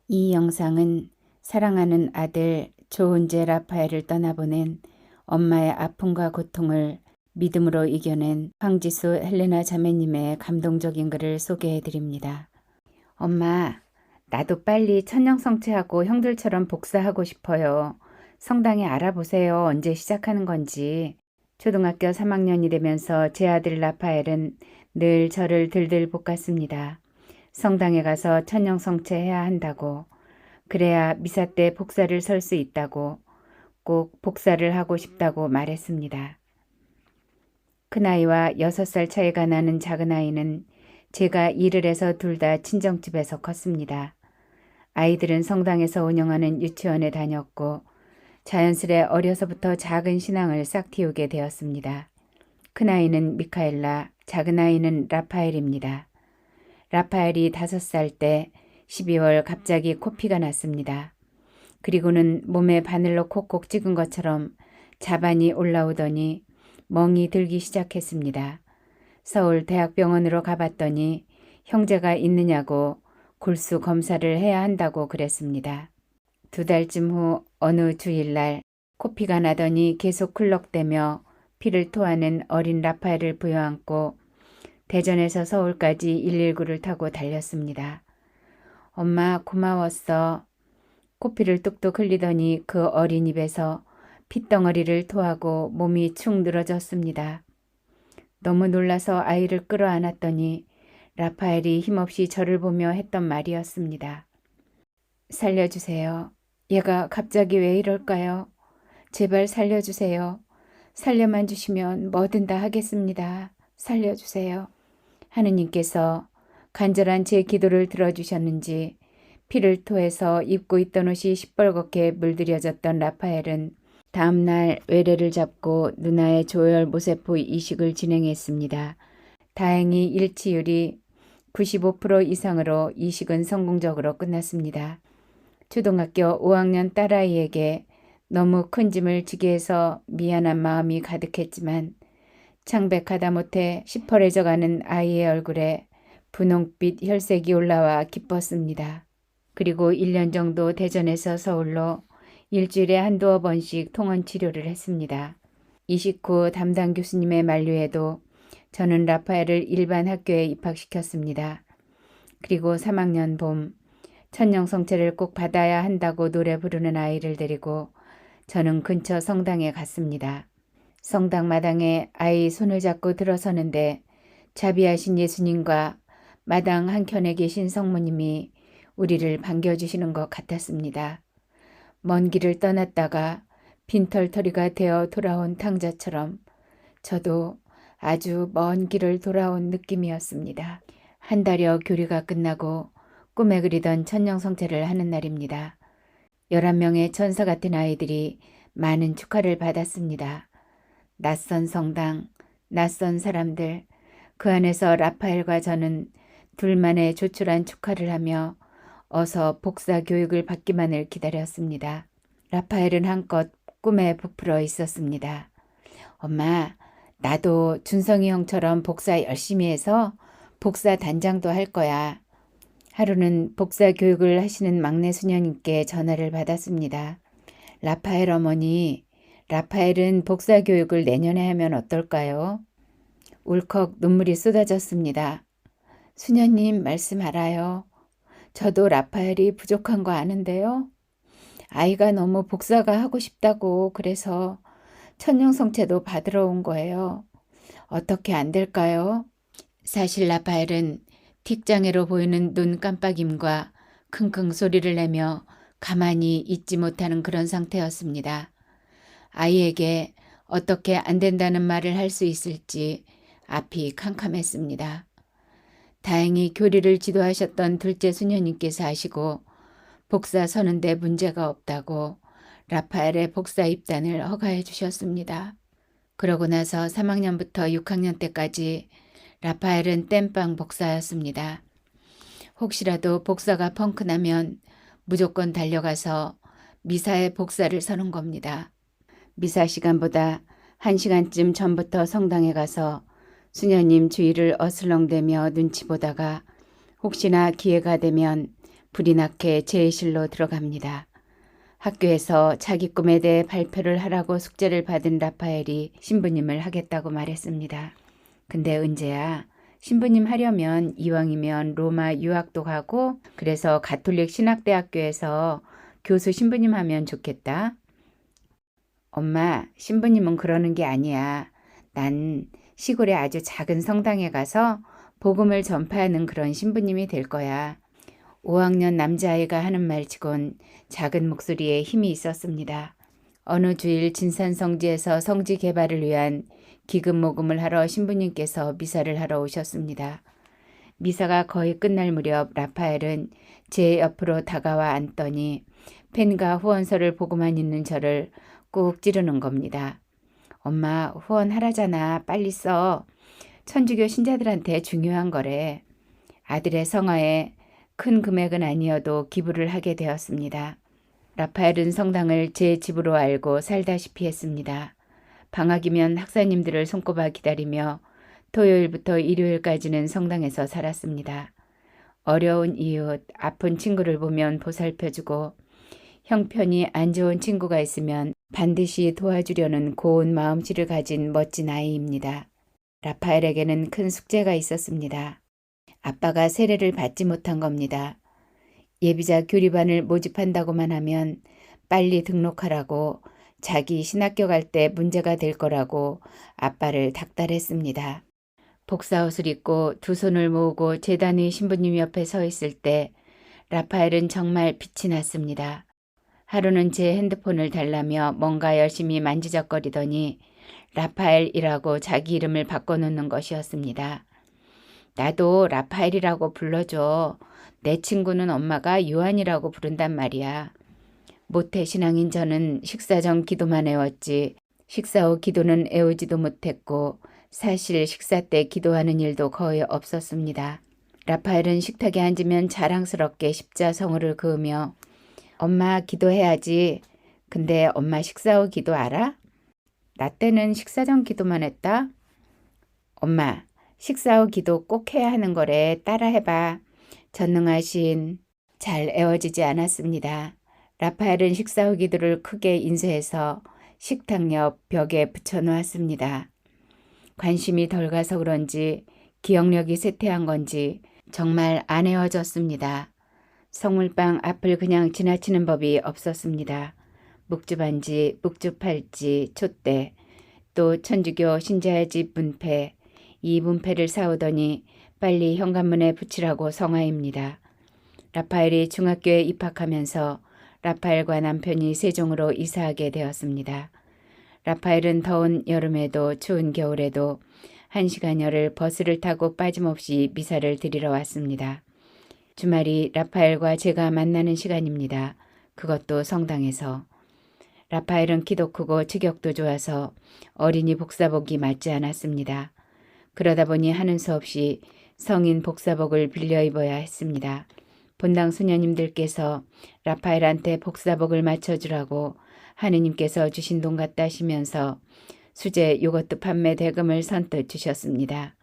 이 영상은 사랑하는 아들 조은재 라파엘을 떠나보낸 엄마의 아픔과 고통을 믿음으로 이겨낸 황지수 헬레나 자매님의 감동적인 글을 소개해 드립니다. 엄마, 나도 빨리 천년성취하고 형들처럼 복사하고 싶어요. 성당에 알아보세요. 언제 시작하는 건지. 초등학교 3학년이 되면서 제 아들 라파엘은 늘 저를 들들 볶았습니다. 성당에 가서 천년성취해야 한다고. 그래야 미사 때 복사를 설 수 있다고, 꼭 복사를 하고 싶다고 말했습니다. 큰아이와 6살 차이가 나는 작은아이는 제가 일을 해서 둘 다 친정집에서 컸습니다. 아이들은 성당에서 운영하는 유치원에 다녔고 자연스레 어려서부터 작은 신앙을 싹틔우게 되었습니다. 큰아이는 미카엘라, 작은아이는 라파엘입니다. 라파엘이 5살 때 12월 갑자기 코피가 났습니다. 그리고는 몸에 바늘로 콕콕 찍은 것처럼 자반이 올라오더니 멍이 들기 시작했습니다. 서울 대학병원으로 가봤더니 형제가 있느냐고 골수 검사를 해야 한다고 그랬습니다. 2달쯤 후 어느 주일날 코피가 나더니 계속 쿨럭대며 피를 토하는 어린 라파엘을 부여안고 대전에서 서울까지 119를 타고 달렸습니다. 엄마 고마웠어. 코피를 뚝뚝 흘리더니 그 어린 입에서 핏덩어리를 토하고 몸이 축 늘어졌습니다. 너무 놀라서 아이를 끌어안았더니 라파엘이 힘없이 저를 보며 했던 말이었습니다. 살려주세요. 얘가 갑자기 왜 이럴까요? 제발 살려주세요. 살려만 주시면 뭐든 다 하겠습니다. 살려주세요. 하느님께서 간절한 제 기도를 들어주셨는지 피를 토해서 입고 있던 옷이 시뻘겋게 물들여졌던 라파엘은 다음날 외래를 잡고 누나의 조혈 모세포 이식을 진행했습니다. 다행히 일치율이 95% 이상으로 이식은 성공적으로 끝났습니다. 초등학교 5학년 딸아이에게 너무 큰 짐을 지게 해서 미안한 마음이 가득했지만 창백하다 못해 시퍼래져가는 아이의 얼굴에 분홍빛 혈색이 올라와 기뻤습니다. 그리고 1년 정도 대전에서 서울로 일주일에 한두어 번씩 통원 치료를 했습니다. 이식 후 담당 교수님의 만류에도 저는 라파엘을 일반 학교에 입학시켰습니다. 그리고 3학년 봄 천년성체를 꼭 받아야 한다고 노래 부르는 아이를 데리고 저는 근처 성당에 갔습니다. 성당 마당에 아이 손을 잡고 들어서는데 자비하신 예수님과 마당 한켠에 계신 성모님이 우리를 반겨주시는 것 같았습니다. 먼 길을 떠났다가 빈털터리가 되어 돌아온 탕자처럼 저도 아주 먼 길을 돌아온 느낌이었습니다. 한 달여 교리가 끝나고 꿈에 그리던 천년성체를 하는 날입니다. 11명의 천사 같은 아이들이 많은 축하를 받았습니다. 낯선 성당, 낯선 사람들, 그 안에서 라파엘과 저는 둘만의 조촐한 축하를 하며 어서 복사 교육을 받기만을 기다렸습니다. 라파엘은 한껏 꿈에 부풀어 있었습니다. 엄마, 나도 준성이 형처럼 복사 열심히 해서 복사 단장도 할 거야. 하루는 복사 교육을 하시는 막내 수녀님께 전화를 받았습니다. 라파엘 어머니, 라파엘은 복사 교육을 내년에 하면 어떨까요? 울컥 눈물이 쏟아졌습니다. 수녀님 말씀 알아요. 저도 라파엘이 부족한 거 아는데요. 아이가 너무 복사가 하고 싶다고 그래서 천년성체도 받으러 온 거예요. 어떻게 안 될까요? 사실 라파엘은 틱장애로 보이는 눈 깜빡임과 킁킁 소리를 내며 가만히 있지 못하는 그런 상태였습니다. 아이에게 어떻게 안 된다는 말을 할 수 있을지 앞이 캄캄했습니다. 다행히 교리를 지도하셨던 둘째 수녀님께서 하시고 복사 서는데 문제가 없다고 라파엘의 복사 입단을 허가해 주셨습니다. 그러고 나서 3학년부터 6학년 때까지 라파엘은 땜빵 복사였습니다. 혹시라도 복사가 펑크나면 무조건 달려가서 미사의 복사를 서는 겁니다. 미사 시간보다 1시간쯤 전부터 성당에 가서 수녀님 주위를 어슬렁대며 눈치 보다가 혹시나 기회가 되면 불이 나게 제실로 들어갑니다. 학교에서 자기 꿈에 대해 발표를 하라고 숙제를 받은 라파엘이 신부님을 하겠다고 말했습니다. 근데 은재야, 신부님 하려면 이왕이면 로마 유학도 가고 그래서 가톨릭 신학대학교에서 교수 신부님 하면 좋겠다. 엄마, 신부님은 그러는 게 아니야. 난 시골의 아주 작은 성당에 가서 복음을 전파하는 그런 신부님이 될 거야. 5학년 남자아이가 하는 말치곤 작은 목소리에 힘이 있었습니다. 어느 주일 진산성지에서 성지 개발을 위한 기금 모금을 하러 신부님께서 미사를 하러 오셨습니다. 미사가 거의 끝날 무렵 라파엘은 제 옆으로 다가와 앉더니 펜과 후원서를 보고만 있는 저를 꾹 찌르는 겁니다. 엄마, 후원하라잖아. 빨리 써. 천주교 신자들한테 중요한 거래. 아들의 성화에 큰 금액은 아니어도 기부를 하게 되었습니다. 라파엘은 성당을 제 집으로 알고 살다시피 했습니다. 방학이면 학사님들을 손꼽아 기다리며 토요일부터 일요일까지는 성당에서 살았습니다. 어려운 이웃, 아픈 친구를 보면 보살펴주고 형편이 안 좋은 친구가 있으면 반드시 도와주려는 고운 마음씨를 가진 멋진 아이입니다. 라파엘에게는 큰 숙제가 있었습니다. 아빠가 세례를 받지 못한 겁니다. 예비자 교리반을 모집한다고만 하면 빨리 등록하라고 자기 신학교 갈 때 문제가 될 거라고 아빠를 닥달했습니다. 복사옷을 입고 두 손을 모으고 제단의 신부님 옆에 서 있을 때 라파엘은 정말 빛이 났습니다. 하루는 제 핸드폰을 달라며 뭔가 열심히 만지작거리더니 라파엘이라고 자기 이름을 바꿔놓는 것이었습니다. 나도 라파엘이라고 불러줘. 내 친구는 엄마가 요한이라고 부른단 말이야. 모태신앙인 저는 식사 전 기도만 애웠지 식사 후 기도는 애우지도 못했고 사실 식사 때 기도하는 일도 거의 없었습니다. 라파엘은 식탁에 앉으면 자랑스럽게 십자성어를 그으며 엄마 기도해야지. 근데 엄마 식사 후 기도 알아? 나 때는 식사 전 기도만 했다. 엄마 식사 후 기도 꼭 해야 하는 거래. 따라해봐. 전능하신 잘 애워지지 않았습니다. 라파엘은 식사 후 기도를 크게 인쇄해서 식탁 옆 벽에 붙여놓았습니다. 관심이 덜 가서 그런지 기억력이 쇠퇴한 건지 정말 안 애워졌습니다. 성물빵 앞을 그냥 지나치는 법이 없었습니다. 묵주반지, 묵주팔찌, 촛대, 또 천주교 신자의 집 문패, 이 문패를 사오더니 빨리 현관문에 붙이라고 성화입니다. 라파엘이 중학교에 입학하면서 라파엘과 남편이 세종으로 이사하게 되었습니다. 라파엘은 더운 여름에도 추운 겨울에도 1시간여를 버스를 타고 빠짐없이 미사를 드리러 왔습니다. 주말이 라파엘과 제가 만나는 시간입니다. 그것도 성당에서. 라파엘은 키도 크고 체격도 좋아서 어린이 복사복이 맞지 않았습니다. 그러다 보니 하는 수 없이 성인 복사복을 빌려 입어야 했습니다. 본당 수녀님들께서 라파엘한테 복사복을 맞춰주라고 하느님께서 주신 돈 같다 하시면서 수제 요거트 판매 대금을 선뜻 주셨습니다.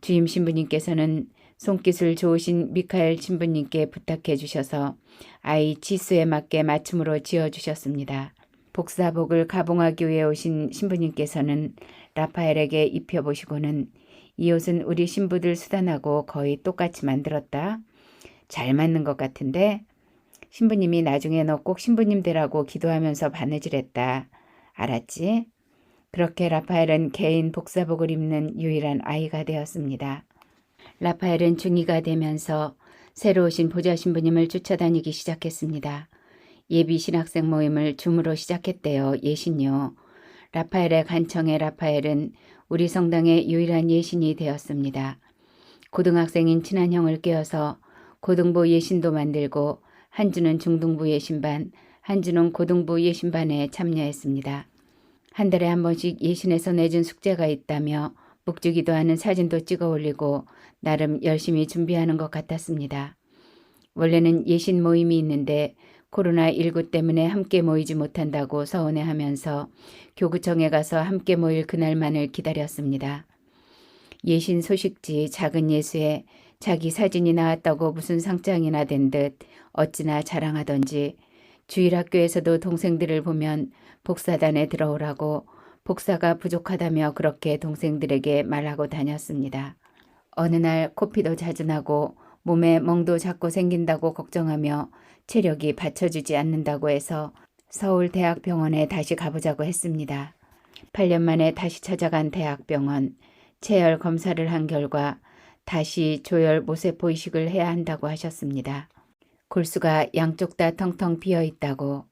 주임 신부님께서는 손기술 좋으신 미카엘 신부님께 부탁해 주셔서 아이 지수에 맞게 맞춤으로 지어주셨습니다. 복사복을 가봉하기 위해 오신 신부님께서는 라파엘에게 입혀보시고는 이 옷은 우리 신부들 수단하고 거의 똑같이 만들었다. 잘 맞는 것 같은데 신부님이 나중에 너 꼭 신부님 되라고 기도하면서 바느질했다. 알았지? 그렇게 라파엘은 개인 복사복을 입는 유일한 아이가 되었습니다. 라파엘은 중2가 되면서 새로 오신 보좌 신부님을 쫓아다니기 시작했습니다. 예비 신학생 모임을 줌으로 시작했대요. 예신요. 라파엘의 간청에 라파엘은 우리 성당의 유일한 예신이 되었습니다. 고등학생인 친한 형을 깨워서 고등부 예신도 만들고 한 주는 중등부 예신반, 한 주는 고등부 예신반에 참여했습니다. 한 달에 한 번씩 예신에서 내준 숙제가 있다며 묵주기도하는 사진도 찍어 올리고 나름 열심히 준비하는 것 같았습니다. 원래는 예신 모임이 있는데 코로나19 때문에 함께 모이지 못한다고 서운해하면서 교구청에 가서 함께 모일 그날만을 기다렸습니다. 예신 소식지 작은 예수에 자기 사진이 나왔다고 무슨 상장이나 된 듯 어찌나 자랑하던지 주일학교에서도 동생들을 보면 복사단에 들어오라고 복사가 부족하다며 그렇게 동생들에게 말하고 다녔습니다. 어느 날 코피도 자주 나고 몸에 멍도 자꾸 생긴다고 걱정하며 체력이 받쳐주지 않는다고 해서 서울대학병원에 다시 가보자고 했습니다. 8년 만에 다시 찾아간 대학병원, 체열 검사를 한 결과 다시 조혈 모세포 이식을 해야 한다고 하셨습니다. 골수가 양쪽 다 텅텅 비어 있다고.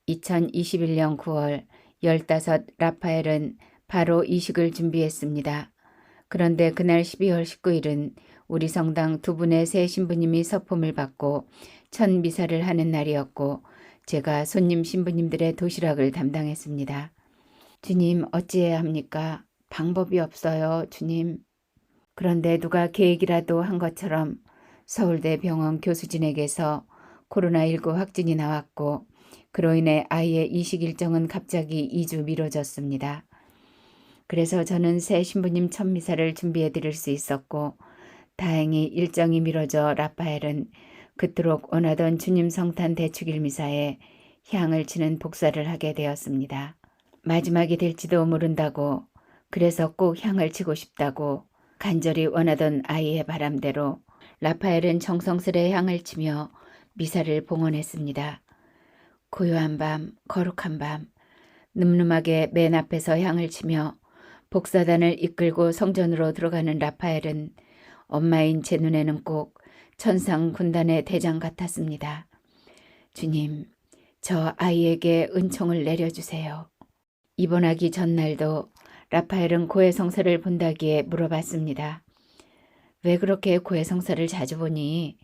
2021년 9월 15 라파엘은 바로 이식을 준비했습니다. 그런데 그날 12월 19일은 우리 성당 두 분의 새 신부님이 서품을 받고 첫 미사를 하는 날이었고 제가 손님 신부님들의 도시락을 담당했습니다. 주님, 어찌해야 합니까? 방법이 없어요, 주님. 그런데 누가 계획이라도 한 것처럼 서울대 병원 교수진에게서 코로나19 확진이 나왔고 그로 인해 아이의 이식 일정은 갑자기 2주 미뤄졌습니다. 그래서 저는 새 신부님 첫 미사를 준비해 드릴 수 있었고 다행히 일정이 미뤄져 라파엘은 그토록 원하던 주님 성탄 대축일 미사에 향을 치는 복사를 하게 되었습니다. 마지막이 될지도 모른다고, 그래서 꼭 향을 치고 싶다고 간절히 원하던 아이의 바람대로 라파엘은 정성스레 향을 치며 미사를 봉헌했습니다. 고요한 밤, 거룩한 밤, 늠름하게 맨 앞에서 향을 치며 복사단을 이끌고 성전으로 들어가는 라파엘은 엄마인 제 눈에는 꼭 천상 군단의 대장 같았습니다. 주님, 저 아이에게 은총을 내려주세요. 입원하기 전날도 라파엘은 고해성사를 본다기에 물어봤습니다. 왜 그렇게 고해성사를 자주 보니?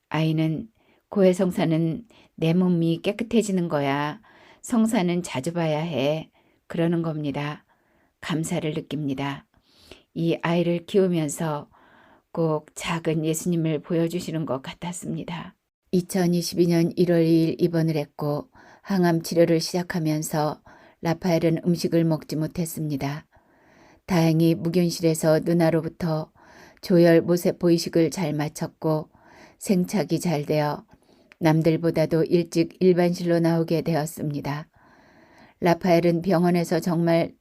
아이는 고해성사는 내 몸이 깨끗해지는 거야. 성사는 자주 봐야 해. 그러는 겁니다. 감사를 느낍니다. 이 아이를 키우면서 꼭 작은 예수님을 보여주시는 것 같았습니다. 2022년 1월 2일 입원을 했고 항암 치료를 시작하면서 라파엘은 음식을 먹지 못했습니다. 다행히 무균실에서 누나로부터 조혈 모세포 이식을 잘 마쳤고 생착이 잘 되어 남들보다도 일찍 일반실로 나오게 되었습니다. 라파엘은 병원에서 정말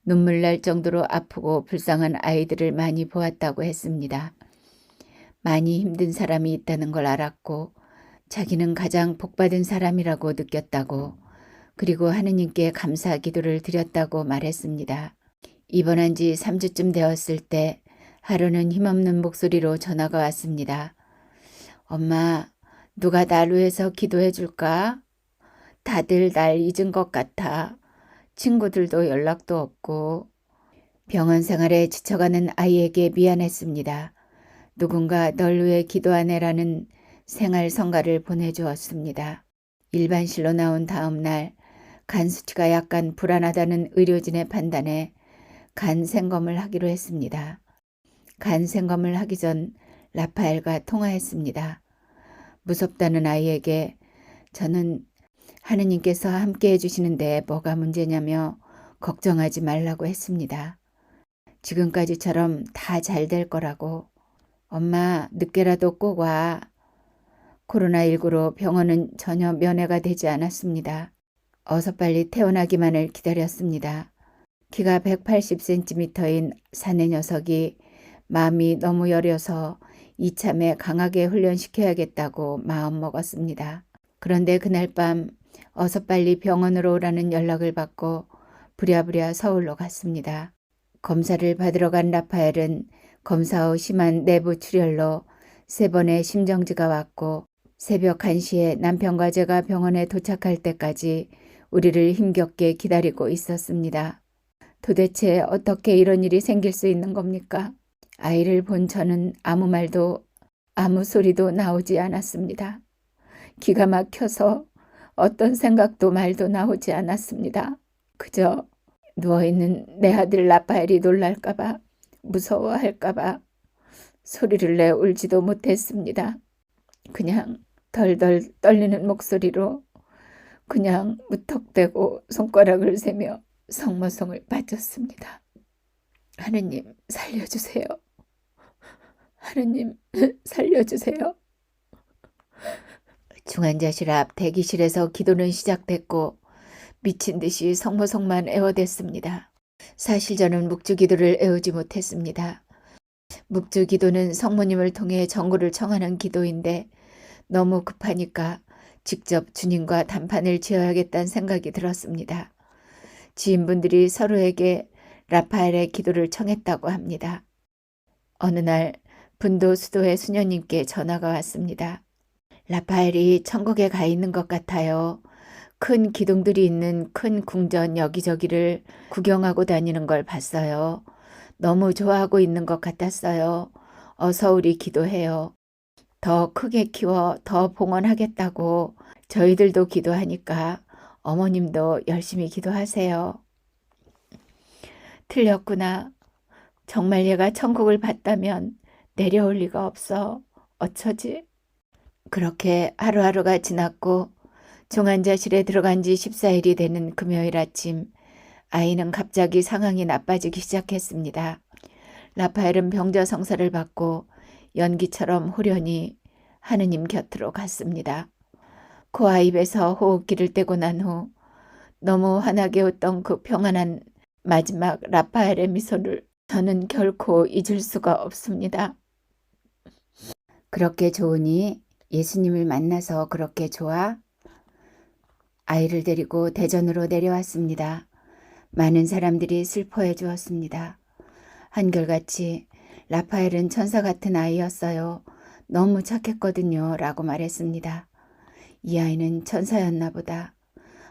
눈물 날 정도로 아프고 불쌍한 아이들을 많이 보았다고 했습니다. 많이 힘든 사람이 있다는 걸 알았고 자기는 가장 복받은 사람이라고 느꼈다고, 그리고 하느님께 감사 기도를 드렸다고 말했습니다. 입원한 지 3주쯤 되었을 때 하루는 힘없는 목소리로 전화가 왔습니다. 엄마, 누가 날 위해서 기도해 줄까? 다들 날 잊은 것 같아. 친구들도 연락도 없고. 병원 생활에 지쳐가는 아이에게 미안했습니다. 누군가 널 위해 기도하네라는 생활 성가를 보내주었습니다. 일반실로 나온 다음 날 간 수치가 약간 불안하다는 의료진의 판단에 간 생검을 하기로 했습니다. 간 생검을 하기 전 라파엘과 통화했습니다. 무섭다는 아이에게 저는 하느님께서 함께 해주시는데 뭐가 문제냐며 걱정하지 말라고 했습니다. 지금까지처럼 다 잘 될 거라고. 엄마, 늦게라도 꼭 와. 코로나19로 병원은 전혀 면회가 되지 않았습니다. 어서 빨리 태어나기만을 기다렸습니다. 키가 180cm인 사내 녀석이 마음이 너무 여려서 이참에 강하게 훈련시켜야겠다고 마음먹었습니다. 그런데 그날 밤 어서 빨리 병원으로 오라는 연락을 받고 부랴부랴 서울로 갔습니다. 검사를 받으러 간 라파엘은 검사 후 심한 내부 출혈로 3번의 심정지가 왔고 새벽 1시에 남편과 제가 병원에 도착할 때까지 우리를 힘겹게 기다리고 있었습니다. 도대체 어떻게 이런 일이 생길 수 있는 겁니까? 아이를 본 저는 아무 말도 아무 소리도 나오지 않았습니다. 기가 막혀서 어떤 생각도 말도 나오지 않았습니다. 그저 누워있는 내 아들 라파엘이 놀랄까봐, 무서워할까봐 소리를 내 울지도 못했습니다. 그냥 덜덜 떨리는 목소리로 그냥 무턱대고 손가락을 세며 성모성을 바쳤습니다. 하느님 살려주세요. 하느님 살려주세요. 중환자실 앞 대기실에서 기도는 시작됐고 미친 듯이 성모성만 애워댔습니다. 사실 저는 묵주기도를 애우지 못했습니다. 묵주기도는 성모님을 통해 정구를 청하는 기도인데 너무 급하니까 직접 주님과 단판을 지어야겠다는 생각이 들었습니다. 지인분들이 서로에게 라파엘의 기도를 청했다고 합니다. 어느 날 분도 수도의 수녀님께 전화가 왔습니다. 라파엘이 천국에 가 있는 것 같아요. 큰 기둥들이 있는 큰 궁전 여기저기를 구경하고 다니는 걸 봤어요. 너무 좋아하고 있는 것 같았어요. 어서 우리 기도해요. 더 크게 키워 더 봉헌하겠다고 저희들도 기도하니까 어머님도 열심히 기도하세요. 틀렸구나. 정말 얘가 천국을 봤다면 내려올 리가 없어. 어쩌지? 그렇게 하루하루가 지났고 중환자실에 들어간 지 14일이 되는 금요일 아침 아이는 갑자기 상황이 나빠지기 시작했습니다. 라파엘은 병자 성사를 받고 연기처럼 호련히 하느님 곁으로 갔습니다. 코와 입에서 호흡기를 떼고 난 후 너무 환하게 웃던 그 평안한 마지막 라파엘의 미소를 저는 결코 잊을 수가 없습니다. 그렇게 좋으니 예수님을 만나서 그렇게 좋아? 아이를 데리고 대전으로 내려왔습니다. 많은 사람들이 슬퍼해 주었습니다. 한결같이 라파엘은 천사 같은 아이였어요. 너무 착했거든요. 라고 말했습니다. 이 아이는 천사였나 보다.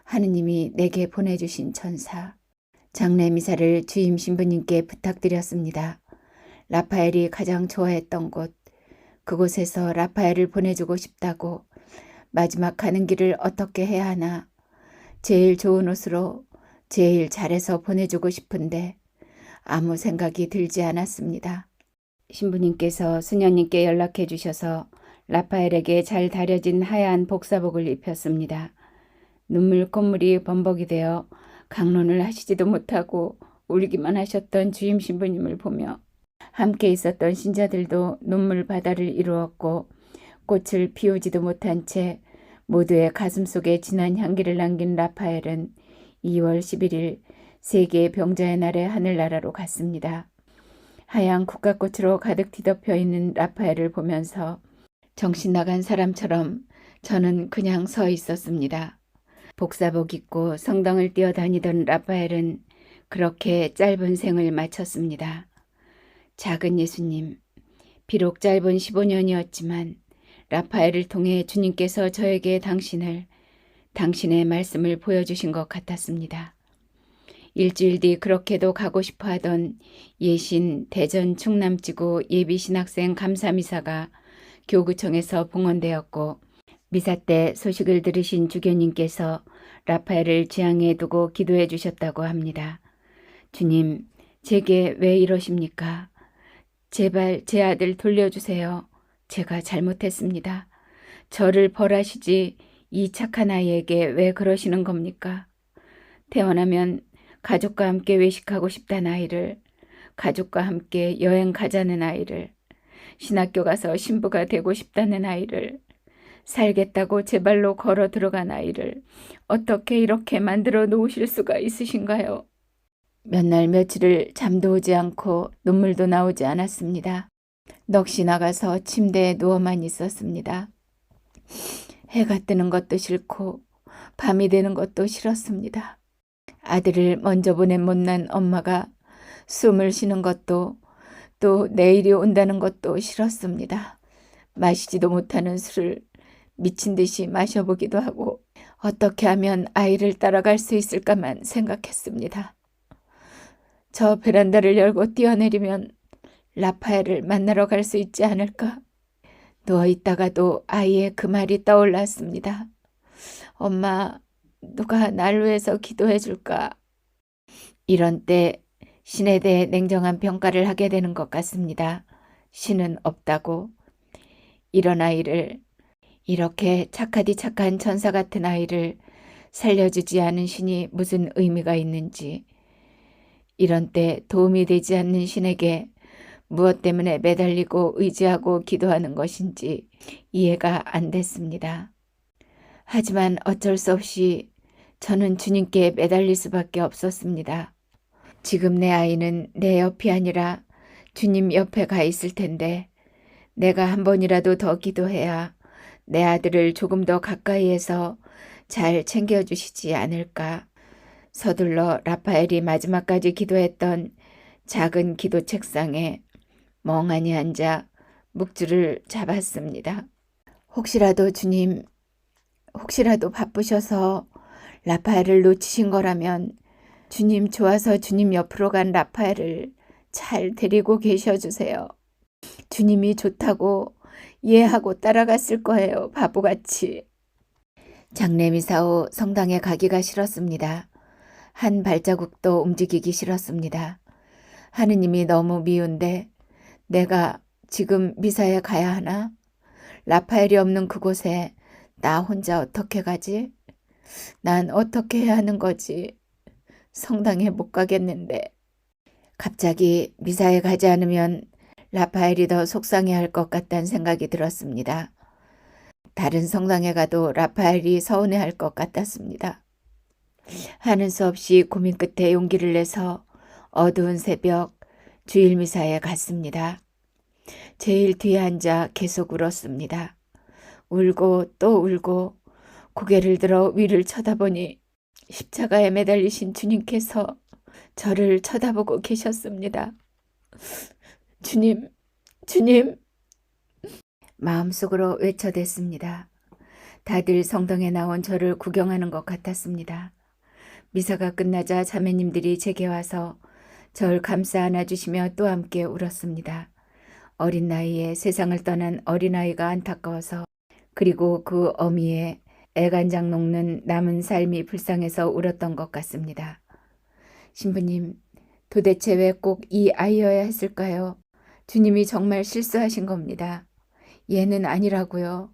하느님이 내게 보내주신 천사. 장례 미사를 주임 신부님께 부탁드렸습니다. 라파엘이 가장 좋아했던 곳, 그곳에서 라파엘을 보내주고 싶다고. 마지막 가는 길을 어떻게 해야 하나. 제일 좋은 옷으로 제일 잘해서 보내주고 싶은데 아무 생각이 들지 않았습니다. 신부님께서 수녀님께 연락해 주셔서 라파엘에게 잘 다려진 하얀 복사복을 입혔습니다. 눈물 콧물이 범벅이 되어 강론을 하시지도 못하고 울기만 하셨던 주임 신부님을 보며 함께 있었던 신자들도 눈물 바다를 이루었고 꽃을 피우지도 못한 채 모두의 가슴 속에 진한 향기를 남긴 라파엘은 2월 11일 세계 병자의 날에 하늘나라로 갔습니다. 하얀 국화꽃으로 가득 뒤덮여 있는 라파엘을 보면서 정신 나간 사람처럼 저는 그냥 서 있었습니다. 복사복 입고 성당을 뛰어다니던 라파엘은 그렇게 짧은 생을 마쳤습니다. 작은 예수님, 비록 짧은 15년이었지만 라파엘을 통해 주님께서 저에게 당신의 말씀을 보여주신 것 같았습니다. 일주일 뒤 그렇게도 가고 싶어 하던 예신 대전 충남지구 예비신학생 감사미사가 교구청에서 봉헌되었고 미사 때 소식을 들으신 주교님께서 라파엘을 지향해 두고 기도해 주셨다고 합니다. 주님, 제게 왜 이러십니까? 제발 제 아들 돌려주세요. 제가 잘못했습니다. 저를 벌하시지 이 착한 아이에게 왜 그러시는 겁니까? 태어나면 가족과 함께 외식하고 싶다는 아이를, 가족과 함께 여행 가자는 아이를, 신학교 가서 신부가 되고 싶다는 아이를, 살겠다고 제 발로 걸어 들어간 아이를 어떻게 이렇게 만들어 놓으실 수가 있으신가요? 몇 날 며칠을 잠도 오지 않고 눈물도 나오지 않았습니다. 넋이 나가서 침대에 누워만 있었습니다. 해가 뜨는 것도 싫고 밤이 되는 것도 싫었습니다. 아들을 먼저 보낸 못난 엄마가 숨을 쉬는 것도 또 내일이 온다는 것도 싫었습니다. 마시지도 못하는 술을 미친 듯이 마셔보기도 하고 어떻게 하면 아이를 따라갈 수 있을까만 생각했습니다. 저 베란다를 열고 뛰어내리면 라파엘을 만나러 갈 수 있지 않을까? 누워있다가도 아이의 그 말이 떠올랐습니다. 엄마, 누가 날 위해서 기도해 줄까? 이런 때 신에 대해 냉정한 평가를 하게 되는 것 같습니다. 신은 없다고. 이런 아이를, 이렇게 착하디 착한 천사 같은 아이를 살려주지 않은 신이 무슨 의미가 있는지, 이런 때 도움이 되지 않는 신에게 무엇 때문에 매달리고 의지하고 기도하는 것인지 이해가 안 됐습니다. 하지만 어쩔 수 없이 저는 주님께 매달릴 수밖에 없었습니다. 지금 내 아이는 내 옆이 아니라 주님 옆에 가 있을 텐데 내가 한 번이라도 더 기도해야 내 아들을 조금 더 가까이에서 잘 챙겨주시지 않을까. 서둘러 라파엘이 마지막까지 기도했던 작은 기도 책상에 멍하니 앉아 묵주를 잡았습니다. 혹시라도 주님, 혹시라도 바쁘셔서 라파엘을 놓치신 거라면 주님 좋아서 주님 옆으로 간 라파엘을 잘 데리고 계셔주세요. 주님이 좋다고 이해하고 따라갔을 거예요. 바보같이. 장례미사 후 성당에 가기가 싫었습니다. 한 발자국도 움직이기 싫었습니다. 하느님이 너무 미운데 내가 지금 미사에 가야 하나? 라파엘이 없는 그곳에 나 혼자 어떻게 가지? 난 어떻게 해야 하는 거지? 성당에 못 가겠는데. 갑자기 미사에 가지 않으면 라파엘이 더 속상해할 것 같다는 생각이 들었습니다. 다른 성당에 가도 라파엘이 서운해할 것 같았습니다. 하는 수 없이 고민 끝에 용기를 내서 어두운 새벽 주일 미사에 갔습니다. 제일 뒤에 앉아 계속 울었습니다. 울고 또 울고 고개를 들어 위를 쳐다보니 십자가에 매달리신 주님께서 저를 쳐다보고 계셨습니다. 주님, 주님! 마음속으로 외쳐댔습니다. 다들 성당에 나온 저를 구경하는 것 같았습니다. 미사가 끝나자 자매님들이 제게 와서 절 감싸 안아주시며 또 함께 울었습니다. 어린 나이에 세상을 떠난 어린아이가 안타까워서 그리고 그 어미의 애간장 녹는 남은 삶이 불쌍해서 울었던 것 같습니다. 신부님, 도대체 왜 꼭 이 아이여야 했을까요? 주님이 정말 실수하신 겁니다. 얘는 아니라고요.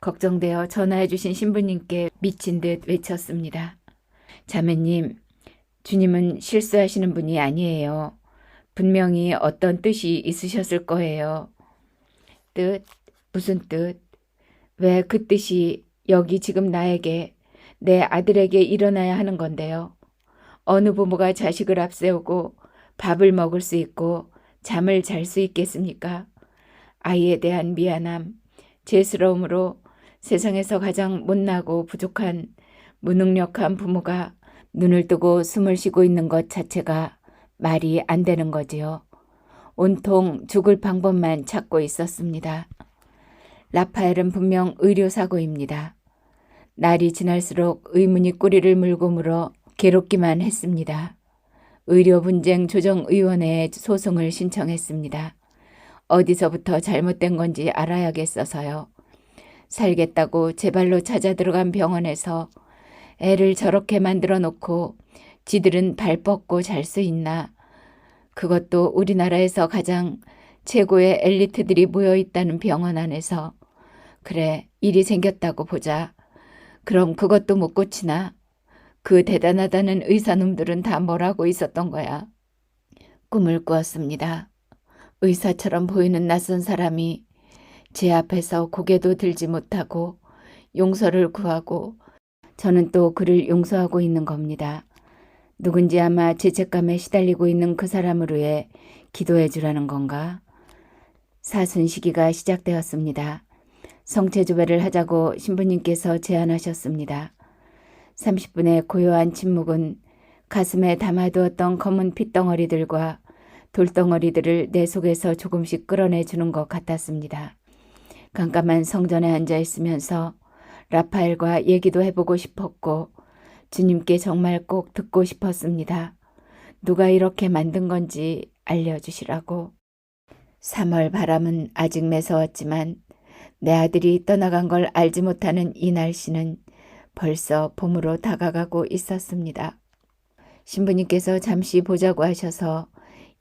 걱정되어 전화해 주신 신부님께 미친 듯 외쳤습니다. 자매님, 주님은 실수하시는 분이 아니에요. 분명히 어떤 뜻이 있으셨을 거예요. 뜻? 무슨 뜻? 왜 그 뜻이 여기 지금 나에게, 내 아들에게 일어나야 하는 건데요. 어느 부모가 자식을 앞세우고 밥을 먹을 수 있고 잠을 잘 수 있겠습니까? 아이에 대한 미안함, 죄스러움으로 세상에서 가장 못나고 부족한 무능력한 부모가 눈을 뜨고 숨을 쉬고 있는 것 자체가 말이 안 되는 거지요. 온통 죽을 방법만 찾고 있었습니다. 라파엘은 분명 의료사고입니다. 날이 지날수록 의문이 꼬리를 물고 물어 괴롭기만 했습니다. 의료분쟁조정위원회에 소송을 신청했습니다. 어디서부터 잘못된 건지 알아야겠어서요. 살겠다고 제 발로 찾아 들어간 병원에서 애를 저렇게 만들어 놓고 지들은 발 뻗고 잘 수 있나. 그것도 우리나라에서 가장 최고의 엘리트들이 모여 있다는 병원 안에서. 그래, 일이 생겼다고 보자. 그럼 그것도 못 고치나? 그 대단하다는 의사놈들은 다 뭐라고 있었던 거야. 꿈을 꾸었습니다. 의사처럼 보이는 낯선 사람이 제 앞에서 고개도 들지 못하고 용서를 구하고 저는 또 그를 용서하고 있는 겁니다. 누군지 아마 죄책감에 시달리고 있는 그 사람을 위해 기도해 주라는 건가? 사순 시기가 시작되었습니다. 성체조배를 하자고 신부님께서 제안하셨습니다. 30분의 고요한 침묵은 가슴에 담아두었던 검은 핏덩어리들과 돌덩어리들을 내 속에서 조금씩 끌어내주는 것 같았습니다. 깜깜한 성전에 앉아 있으면서 라파엘과 얘기도 해보고 싶었고 주님께 정말 꼭 듣고 싶었습니다. 누가 이렇게 만든 건지 알려주시라고. 3월 바람은 아직 매서웠지만 내 아들이 떠나간 걸 알지 못하는 이 날씨는 벌써 봄으로 다가가고 있었습니다. 신부님께서 잠시 보자고 하셔서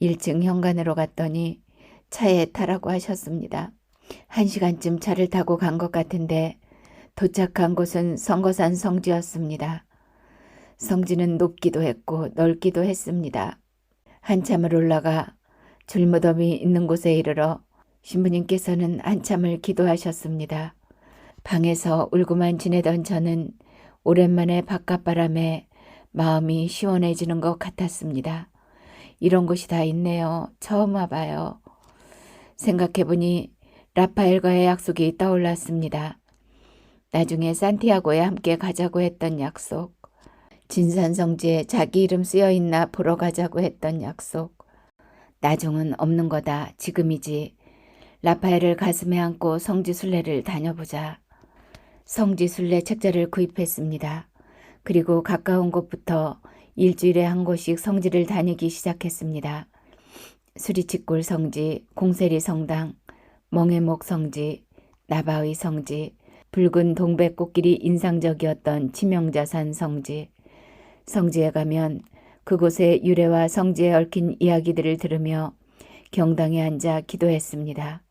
1층 현관으로 갔더니 차에 타라고 하셨습니다. 1시간쯤 차를 타고 간 것 같은데 도착한 곳은 성거산 성지였습니다. 성지는 높기도 했고 넓기도 했습니다. 한참을 올라가 줄무덤이 있는 곳에 이르러 신부님께서는 한참을 기도하셨습니다. 방에서 울고만 지내던 저는 오랜만에 바깥바람에 마음이 시원해지는 것 같았습니다. 이런 곳이 다 있네요. 처음 와봐요. 생각해보니 라파엘과의 약속이 떠올랐습니다. 나중에 산티아고에 함께 가자고 했던 약속. 진산성지에 자기 이름 쓰여있나 보러 가자고 했던 약속. 나중은 없는 거다. 지금이지. 라파엘을 가슴에 안고 성지순례를 다녀보자. 성지순례 책자를 구입했습니다. 그리고 가까운 곳부터 일주일에 한 곳씩 성지를 다니기 시작했습니다. 수리치골 성지, 공세리 성당, 멍해목 성지, 나바의 성지, 붉은 동백꽃길이 인상적이었던 치명자산 성지. 성지에 가면 그곳의 유래와 성지에 얽힌 이야기들을 들으며 경당에 앉아 기도했습니다.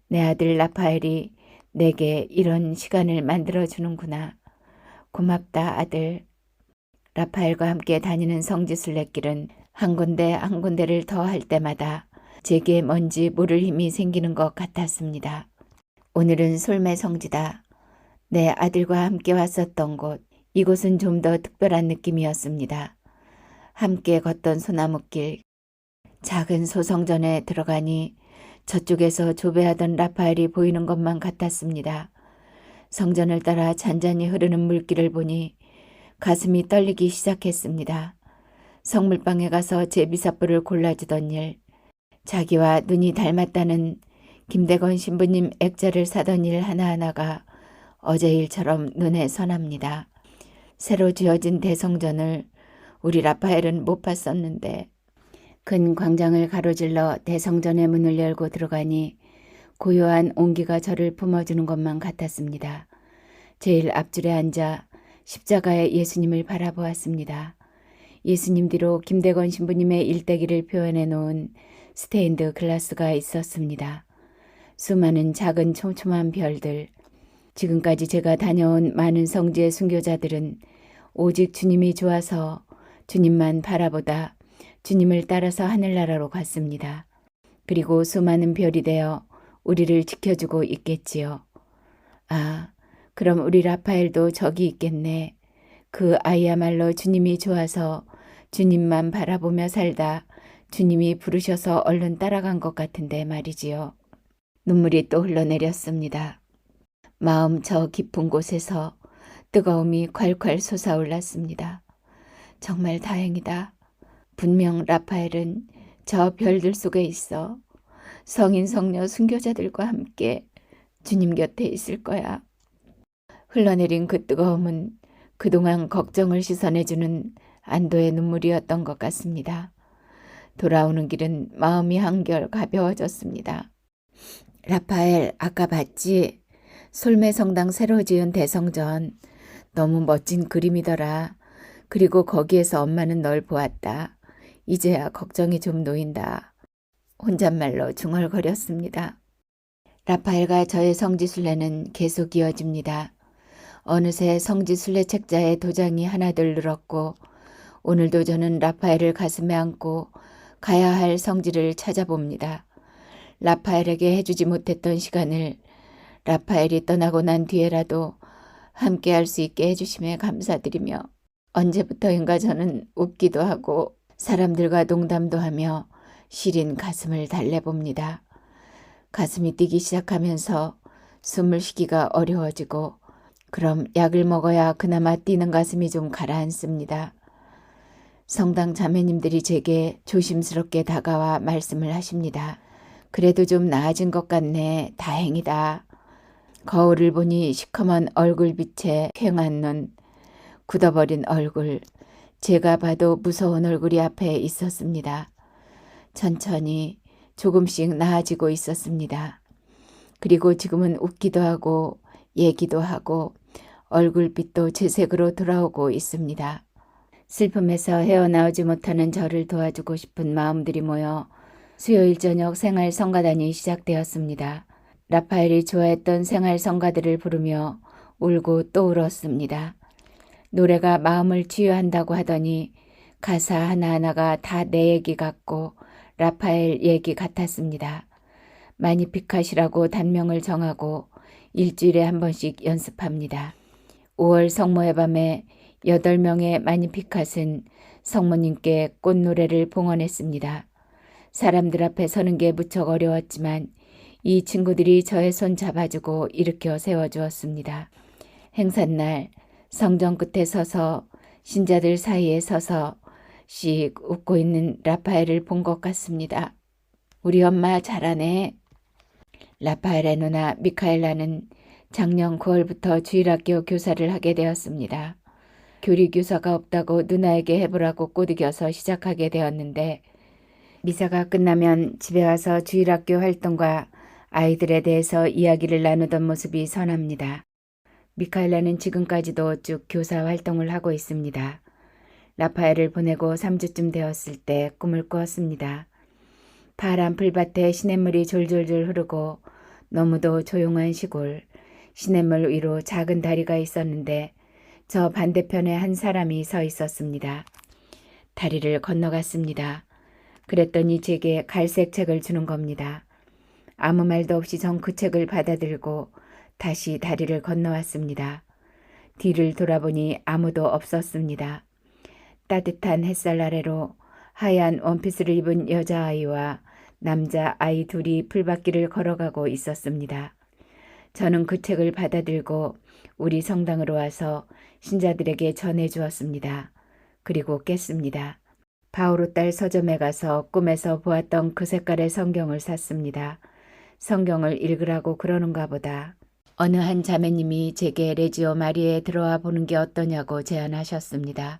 내 아들 라파엘이 내게 이런 시간을 만들어주는구나. 고맙다 아들. 라파엘과 함께 다니는 성지순례길은 한 군데 한 군데를 더 할 때마다 제게 뭔지 모를 힘이 생기는 것 같았습니다. 오늘은 솔메 성지다. 내 아들과 함께 왔었던 곳. 이곳은 좀 더 특별한 느낌이었습니다. 함께 걷던 소나무길, 작은 소성전에 들어가니 저쪽에서 조배하던 라파엘이 보이는 것만 같았습니다. 성전을 따라 잔잔히 흐르는 물길을 보니 가슴이 떨리기 시작했습니다. 성물방에 가서 제비사뿔을 골라주던 일, 자기와 눈이 닮았다는 김대건 신부님 액자를 사던 일 하나하나가 어제 일처럼 눈에 선합니다. 새로 지어진 대성전을 우리 라파엘은 못 봤었는데 큰 광장을 가로질러 대성전의 문을 열고 들어가니 고요한 온기가 저를 품어주는 것만 같았습니다. 제일 앞줄에 앉아 십자가의 예수님을 바라보았습니다. 예수님 뒤로 김대건 신부님의 일대기를 표현해 놓은 스테인드 글라스가 있었습니다. 수많은 작은 촘촘한 별들. 지금까지 제가 다녀온 많은 성지의 순교자들은 오직 주님이 좋아서 주님만 바라보다 주님을 따라서 하늘나라로 갔습니다. 그리고 수많은 별이 되어 우리를 지켜주고 있겠지요. 아, 그럼 우리 라파엘도 저기 있겠네. 그 아이야말로 주님이 좋아서 주님만 바라보며 살다 주님이 부르셔서 얼른 따라간 것 같은데 말이지요. 눈물이 또 흘러내렸습니다. 마음 저 깊은 곳에서 뜨거움이 콸콸 솟아올랐습니다. 정말 다행이다. 분명 라파엘은 저 별들 속에 있어 성인 성녀 순교자들과 함께 주님 곁에 있을 거야. 흘러내린 그 뜨거움은 그동안 걱정을 씻어내주는 안도의 눈물이었던 것 같습니다. 돌아오는 길은 마음이 한결 가벼워졌습니다. 라파엘, 아까 봤지? 솔메 성당 새로 지은 대성전. 너무 멋진 그림이더라. 그리고 거기에서 엄마는 널 보았다. 이제야 걱정이 좀 놓인다. 혼잣말로 중얼거렸습니다. 라파엘과 저의 성지순례는 계속 이어집니다. 어느새 성지순례 책자에 도장이 하나둘 늘었고 오늘도 저는 라파엘을 가슴에 안고 가야 할 성지를 찾아봅니다. 라파엘에게 해주지 못했던 시간을 라파엘이 떠나고 난 뒤에라도 함께 할 수 있게 해주심에 감사드리며 언제부터인가 저는 웃기도 하고 사람들과 농담도 하며 시린 가슴을 달래봅니다. 가슴이 뛰기 시작하면서 숨을 쉬기가 어려워지고 그럼 약을 먹어야 그나마 뛰는 가슴이 좀 가라앉습니다. 성당 자매님들이 제게 조심스럽게 다가와 말씀을 하십니다. 그래도 좀 나아진 것 같네. 다행이다. 거울을 보니 시커먼 얼굴빛에 퀭한 눈, 굳어버린 얼굴, 제가 봐도 무서운 얼굴이 앞에 있었습니다. 천천히 조금씩 나아지고 있었습니다. 그리고 지금은 웃기도 하고 얘기도 하고 얼굴빛도 제 색으로 돌아오고 있습니다. 슬픔에서 헤어나오지 못하는 저를 도와주고 싶은 마음들이 모여 수요일 저녁 생활 성가단이 시작되었습니다. 라파엘이 좋아했던 생활 성가들을 부르며 울고 또 울었습니다. 노래가 마음을 치유한다고 하더니 가사 하나하나가 다 내 얘기 같고 라파엘 얘기 같았습니다. 마니피캇이라고 단명을 정하고 일주일에 한 번씩 연습합니다. 5월 성모의 밤에 8명의 마니피캇은 성모님께 꽃노래를 봉헌했습니다. 사람들 앞에 서는 게 무척 어려웠지만 이 친구들이 저의 손 잡아주고 일으켜 세워주었습니다. 행사날 성전 끝에 서서 신자들 사이에 서서 씩 웃고 있는 라파엘을 본 것 같습니다. 우리 엄마 잘하네. 라파엘의 누나 미카엘라는 작년 9월부터 주일학교 교사를 하게 되었습니다. 교리교사가 없다고 누나에게 해보라고 꼬드겨서 시작하게 되었는데 미사가 끝나면 집에 와서 주일학교 활동과 아이들에 대해서 이야기를 나누던 모습이 선합니다. 미카엘라는 지금까지도 쭉 교사 활동을 하고 있습니다. 라파엘을 보내고 3주쯤 되었을 때 꿈을 꾸었습니다. 파란 풀밭에 시냇물이 졸졸졸 흐르고 너무도 조용한 시골, 시냇물 위로 작은 다리가 있었는데 저 반대편에 한 사람이 서 있었습니다. 다리를 건너갔습니다. 그랬더니 제게 갈색 책을 주는 겁니다. 아무 말도 없이 전 그 책을 받아들고 다시 다리를 건너왔습니다. 뒤를 돌아보니 아무도 없었습니다. 따뜻한 햇살 아래로 하얀 원피스를 입은 여자아이와 남자아이 둘이 풀밭길을 걸어가고 있었습니다. 저는 그 책을 받아들고 우리 성당으로 와서 신자들에게 전해주었습니다. 그리고 깼습니다. 바오로 딸 서점에 가서 꿈에서 보았던 그 색깔의 성경을 샀습니다. 성경을 읽으라고 그러는가 보다. 어느 한 자매님이 제게 레지오 마리에 들어와 보는 게 어떠냐고 제안하셨습니다.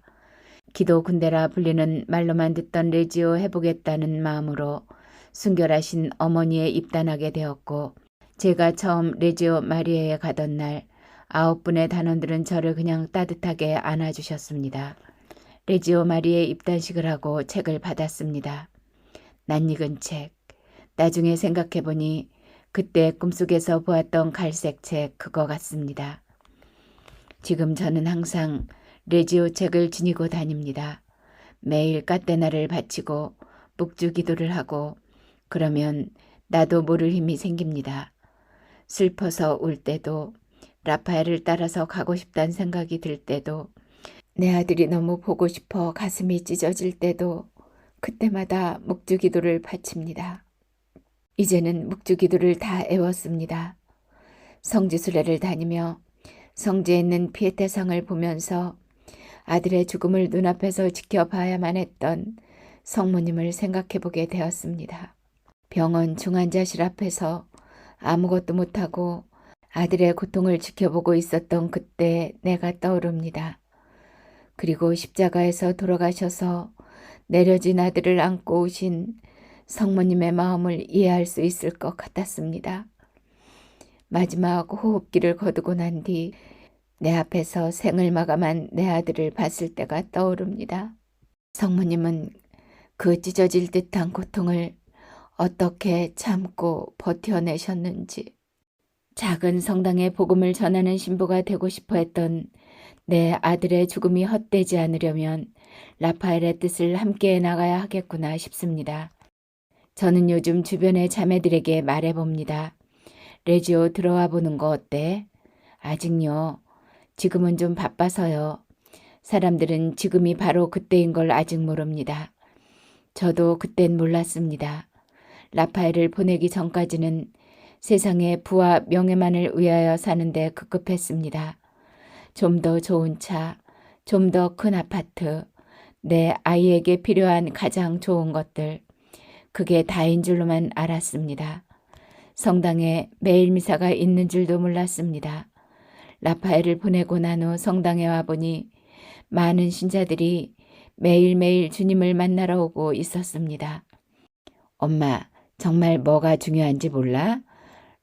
기도 군대라 불리는 말로만 듣던 레지오 해보겠다는 마음으로 순결하신 어머니에 입단하게 되었고 제가 처음 레지오 마리에에 가던 날 9분의 단원들은 저를 그냥 따뜻하게 안아주셨습니다. 레지오 마리에 입단식을 하고 책을 받았습니다. 낯익은 책. 나중에 생각해보니 그때 꿈속에서 보았던 갈색 책 그거 같습니다. 지금 저는 항상 레지오 책을 지니고 다닙니다. 매일 까떼나를 바치고 묵주 기도를 하고 그러면 나도 모를 힘이 생깁니다. 슬퍼서 울 때도 라파엘을 따라서 가고 싶다는 생각이 들 때도 내 아들이 너무 보고 싶어 가슴이 찢어질 때도 그때마다 묵주 기도를 바칩니다. 이제는 묵주 기도를 다 애웠습니다. 성지순례를 다니며 성지에 있는 피에테상을 보면서 아들의 죽음을 눈앞에서 지켜봐야만 했던 성모님을 생각해보게 되었습니다. 병원 중환자실 앞에서 아무것도 못하고 아들의 고통을 지켜보고 있었던 그때 내가 떠오릅니다. 그리고 십자가에서 돌아가셔서 내려진 아들을 안고 오신 성모님의 마음을 이해할 수 있을 것 같았습니다. 마지막 호흡기를 거두고 난 뒤 내 앞에서 생을 마감한 내 아들을 봤을 때가 떠오릅니다. 성모님은 그 찢어질 듯한 고통을 어떻게 참고 버텨내셨는지. 작은 성당에 복음을 전하는 신부가 되고 싶어 했던 내 아들의 죽음이 헛되지 않으려면 라파엘의 뜻을 함께 나가야 하겠구나 싶습니다. 저는 요즘 주변의 자매들에게 말해봅니다. 레지오 들어와 보는 거 어때? 아직요. 지금은 좀 바빠서요. 사람들은 지금이 바로 그때인 걸 아직 모릅니다. 저도 그땐 몰랐습니다. 라파엘을 보내기 전까지는 세상의 부와 명예만을 위하여 사는데 급급했습니다. 좀 더 좋은 차, 좀 더 큰 아파트, 내 아이에게 필요한 가장 좋은 것들, 그게 다인 줄로만 알았습니다. 성당에 매일 미사가 있는 줄도 몰랐습니다. 라파엘을 보내고 난 후 성당에 와보니 많은 신자들이 매일매일 주님을 만나러 오고 있었습니다. 엄마, 정말 뭐가 중요한지 몰라?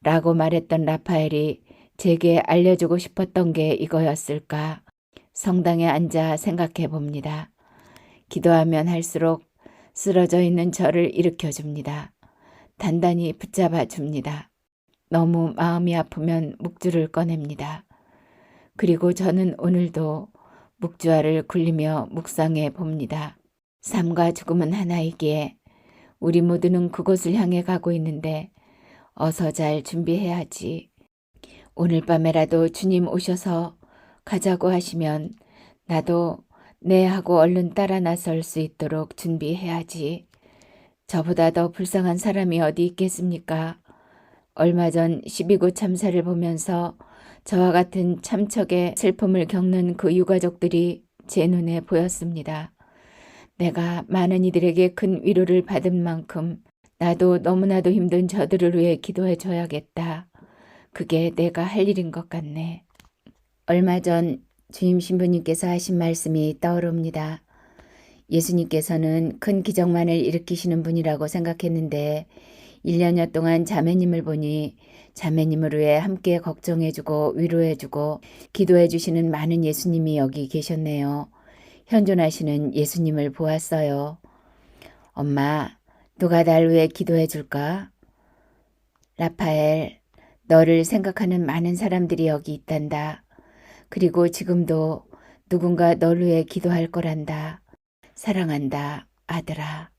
라고 말했던 라파엘이 제게 알려주고 싶었던 게 이거였을까? 성당에 앉아 생각해 봅니다. 기도하면 할수록 쓰러져 있는 저를 일으켜줍니다. 단단히 붙잡아 줍니다. 너무 마음이 아프면 묵주를 꺼냅니다. 그리고 저는 오늘도 묵주알을 굴리며 묵상해 봅니다. 삶과 죽음은 하나이기에 우리 모두는 그곳을 향해 가고 있는데 어서 잘 준비해야지. 오늘 밤에라도 주님 오셔서 가자고 하시면 나도 네 하고 얼른 따라 나설 수 있도록 준비해야지. 저보다 더 불쌍한 사람이 어디 있겠습니까? 얼마 전 12구 참사를 보면서 저와 같은 참척의 슬픔을 겪는 그 유가족들이 제 눈에 보였습니다. 내가 많은 이들에게 큰 위로를 받은 만큼 나도 너무나도 힘든 저들을 위해 기도해 줘야겠다. 그게 내가 할 일인 것 같네. 얼마 전 주임 신부님께서 하신 말씀이 떠오릅니다. 예수님께서는 큰 기적만을 일으키시는 분이라고 생각했는데 1년여 동안 자매님을 보니 자매님을 위해 함께 걱정해주고 위로해주고 기도해주시는 많은 예수님이 여기 계셨네요. 현존하시는 예수님을 보았어요. 엄마, 누가 날 위해 기도해줄까? 라파엘, 너를 생각하는 많은 사람들이 여기 있단다. 그리고 지금도 누군가 널 위해 기도할 거란다. 사랑한다, 아들아.